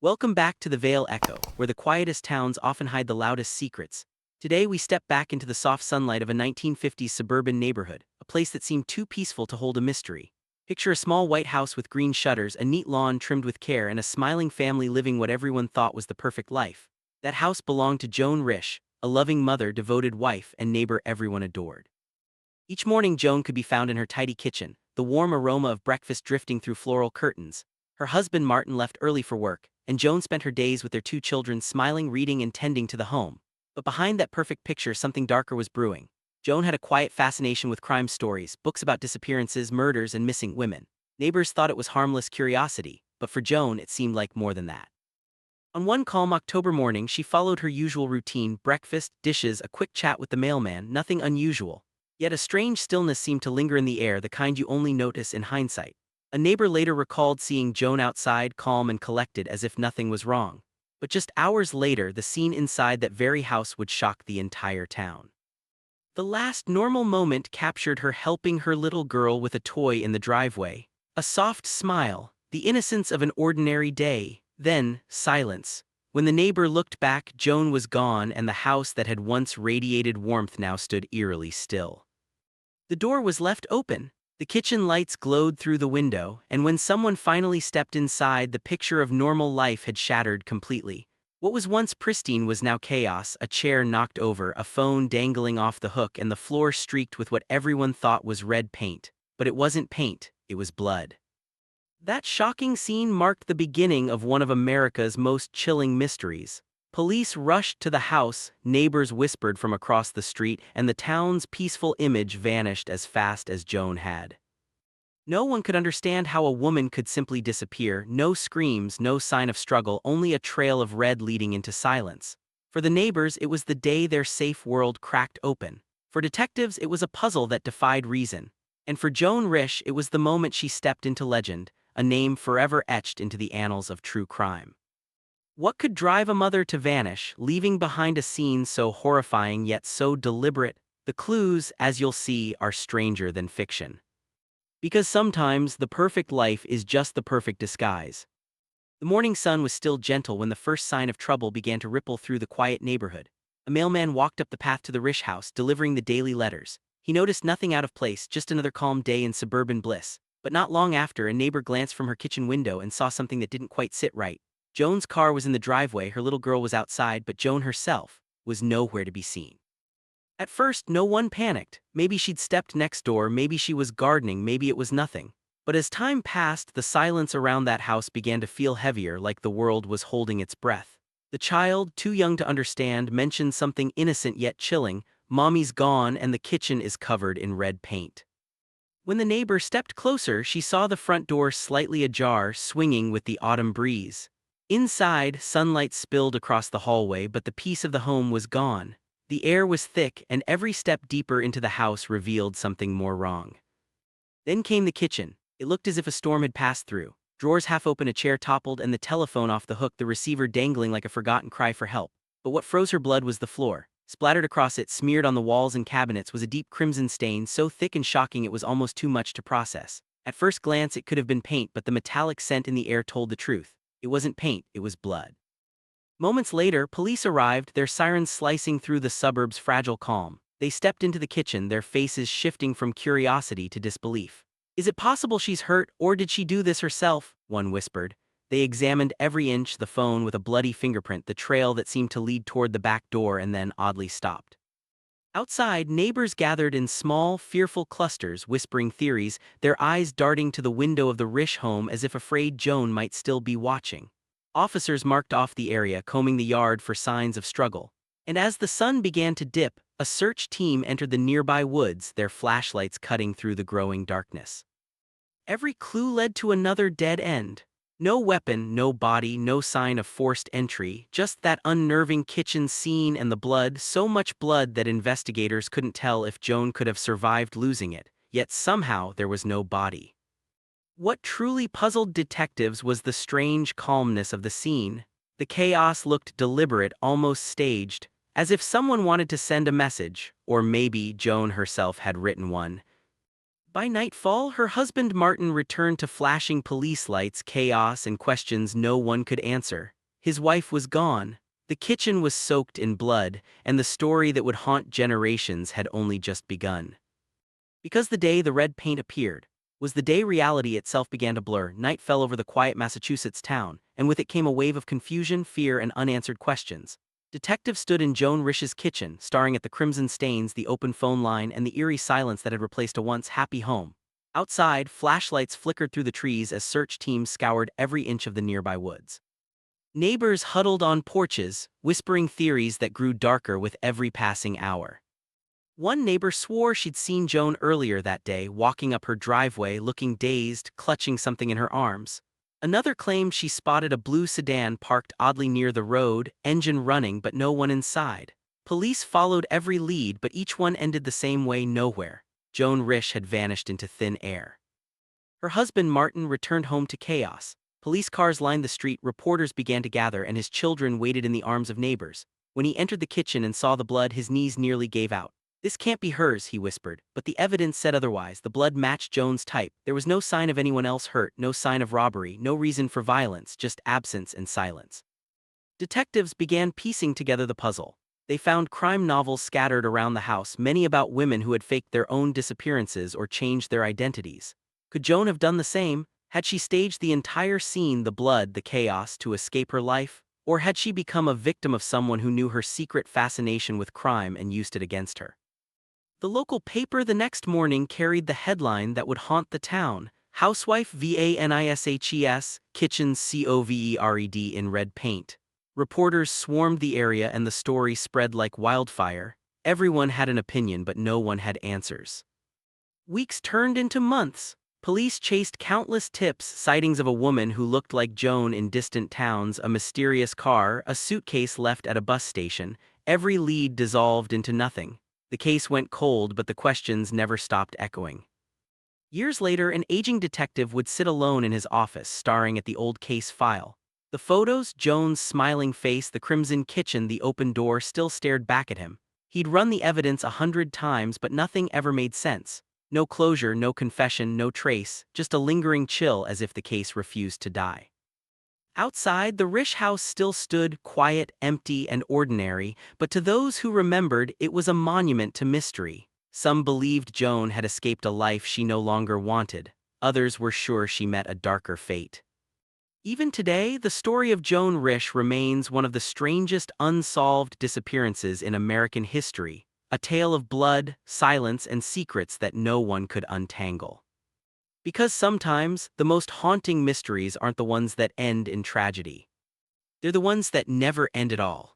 Welcome back to the Vale Echo, where the quietest towns often hide the loudest secrets. Today we step back into the soft sunlight of a 1950s suburban neighborhood, a place that seemed too peaceful to hold a mystery. Picture a small white house with green shutters, a neat lawn trimmed with care, and a smiling family living what everyone thought was the perfect life. That house belonged to Joan Risch, a loving mother, devoted wife, and neighbor everyone adored. Each morning Joan could be found in her tidy kitchen, the warm aroma of breakfast drifting through floral curtains. Her husband Martin left early for work, and Joan spent her days with their two children, smiling, reading, and tending to the home. But behind that perfect picture, something darker was brewing. Joan had a quiet fascination with crime stories, books about disappearances, murders, and missing women. Neighbors thought it was harmless curiosity, but for Joan it seemed like more than that. On one calm October morning, she followed her usual routine: breakfast, dishes, a quick chat with the mailman, nothing unusual. Yet a strange stillness seemed to linger in the air, the kind you only notice in hindsight. A neighbor later recalled seeing Joan outside, calm and collected, as if nothing was wrong. But just hours later, the scene inside that very house would shock the entire town. The last normal moment captured her helping her little girl with a toy in the driveway. A soft smile, the innocence of an ordinary day. Then, silence. When the neighbor looked back, Joan was gone, and the house that had once radiated warmth now stood eerily still. The door was left open. The kitchen lights glowed through the window, and when someone finally stepped inside, the picture of normal life had shattered completely. What was once pristine was now chaos: a chair knocked over, a phone dangling off the hook, and the floor streaked with what everyone thought was red paint. But it wasn't paint, it was blood. That shocking scene marked the beginning of one of America's most chilling mysteries. Police rushed to the house, neighbors whispered from across the street, and the town's peaceful image vanished as fast as Joan had. No one could understand how a woman could simply disappear. No screams, no sign of struggle, only a trail of red leading into silence. For the neighbors, it was the day their safe world cracked open. For detectives, it was a puzzle that defied reason. And for Joan Risch, it was the moment she stepped into legend, a name forever etched into the annals of true crime. What could drive a mother to vanish, leaving behind a scene so horrifying yet so deliberate? The clues, as you'll see, are stranger than fiction. Because sometimes the perfect life is just the perfect disguise. The morning sun was still gentle when the first sign of trouble began to ripple through the quiet neighborhood. A mailman walked up the path to the Risch house, delivering the daily letters. He noticed nothing out of place, just another calm day in suburban bliss. But not long after, a neighbor glanced from her kitchen window and saw something that didn't quite sit right. Joan's car was in the driveway, her little girl was outside, but Joan herself was nowhere to be seen. At first, no one panicked. Maybe she'd stepped next door, maybe she was gardening, maybe it was nothing. But as time passed, the silence around that house began to feel heavier, like the world was holding its breath. The child, too young to understand, mentioned something innocent yet chilling: "Mommy's gone and the kitchen is covered in red paint." When the neighbor stepped closer, she saw the front door slightly ajar, swinging with the autumn breeze. Inside, sunlight spilled across the hallway, but the peace of the home was gone. The air was thick, and every step deeper into the house revealed something more wrong. Then came the kitchen. It looked as if a storm had passed through. Drawers half open, a chair toppled, and the telephone off the hook, the receiver dangling like a forgotten cry for help. But what froze her blood was the floor. Splattered across it, smeared on the walls and cabinets, was a deep crimson stain, so thick and shocking it was almost too much to process. At first glance it could have been paint, but the metallic scent in the air told the truth. It wasn't paint, it was blood. Moments later, police arrived, their sirens slicing through the suburb's fragile calm. They stepped into the kitchen, their faces shifting from curiosity to disbelief. "Is it possible she's hurt, or did she do this herself?" one whispered. They examined every inch: the phone with a bloody fingerprint, the trail that seemed to lead toward the back door and then oddly stopped. Outside, neighbors gathered in small, fearful clusters, whispering theories, their eyes darting to the window of the Risch home as if afraid Joan might still be watching. Officers marked off the area, combing the yard for signs of struggle. And as the sun began to dip, a search team entered the nearby woods, their flashlights cutting through the growing darkness. Every clue led to another dead end. No weapon, no body, no sign of forced entry, just that unnerving kitchen scene and the blood, so much blood that investigators couldn't tell if Joan could have survived losing it, yet somehow there was no body. What truly puzzled detectives was the strange calmness of the scene. The chaos looked deliberate, almost staged, as if someone wanted to send a message, or maybe Joan herself had written one. By nightfall, her husband Martin returned to flashing police lights, chaos, and questions no one could answer. His wife was gone. The kitchen was soaked in blood, and the story that would haunt generations had only just begun. Because the day the red paint appeared was the day reality itself began to blur, night fell over the quiet Massachusetts town, and with it came a wave of confusion, fear, and unanswered questions. Detectives stood in Joan Risch's kitchen, staring at the crimson stains, the open phone line, and the eerie silence that had replaced a once happy home. Outside, flashlights flickered through the trees as search teams scoured every inch of the nearby woods. Neighbors huddled on porches, whispering theories that grew darker with every passing hour. One neighbor swore she'd seen Joan earlier that day, walking up her driveway, looking dazed, clutching something in her arms. Another claimed she spotted a blue sedan parked oddly near the road, engine running but no one inside. Police followed every lead, but each one ended the same way: nowhere. Joan Risch had vanished into thin air. Her husband Martin returned home to chaos. Police cars lined the street, reporters began to gather, and his children waited in the arms of neighbors. When he entered the kitchen and saw the blood, his knees nearly gave out. "This can't be hers," he whispered, but the evidence said otherwise. The blood matched Joan's type. There was no sign of anyone else hurt, no sign of robbery, no reason for violence, just absence and silence. Detectives began piecing together the puzzle. They found crime novels scattered around the house, many about women who had faked their own disappearances or changed their identities. Could Joan have done the same? Had she staged the entire scene, the blood, the chaos, to escape her life? Or had she become a victim of someone who knew her secret fascination with crime and used it against her? The local paper the next morning carried the headline that would haunt the town: "Housewife vanishes, kitchen covered in red paint." Reporters swarmed the area and the story spread like wildfire. Everyone had an opinion, but no one had answers. Weeks turned into months. Police chased countless tips, sightings of a woman who looked like Joan in distant towns, a mysterious car, a suitcase left at a bus station. Every lead dissolved into nothing. The case went cold, but the questions never stopped echoing. Years later, an aging detective would sit alone in his office, staring at the old case file. The photos, Joan's smiling face, the crimson kitchen, the open door, still stared back at him. He'd run the evidence 100 times, but nothing ever made sense. No closure, no confession, no trace, just a lingering chill, as if the case refused to die. Outside, the Risch house still stood, quiet, empty, and ordinary, but to those who remembered, it was a monument to mystery. Some believed Joan had escaped a life she no longer wanted. Others were sure she met a darker fate. Even today, the story of Joan Risch remains one of the strangest unsolved disappearances in American history, a tale of blood, silence, and secrets that no one could untangle. Because sometimes, the most haunting mysteries aren't the ones that end in tragedy. They're the ones that never end at all.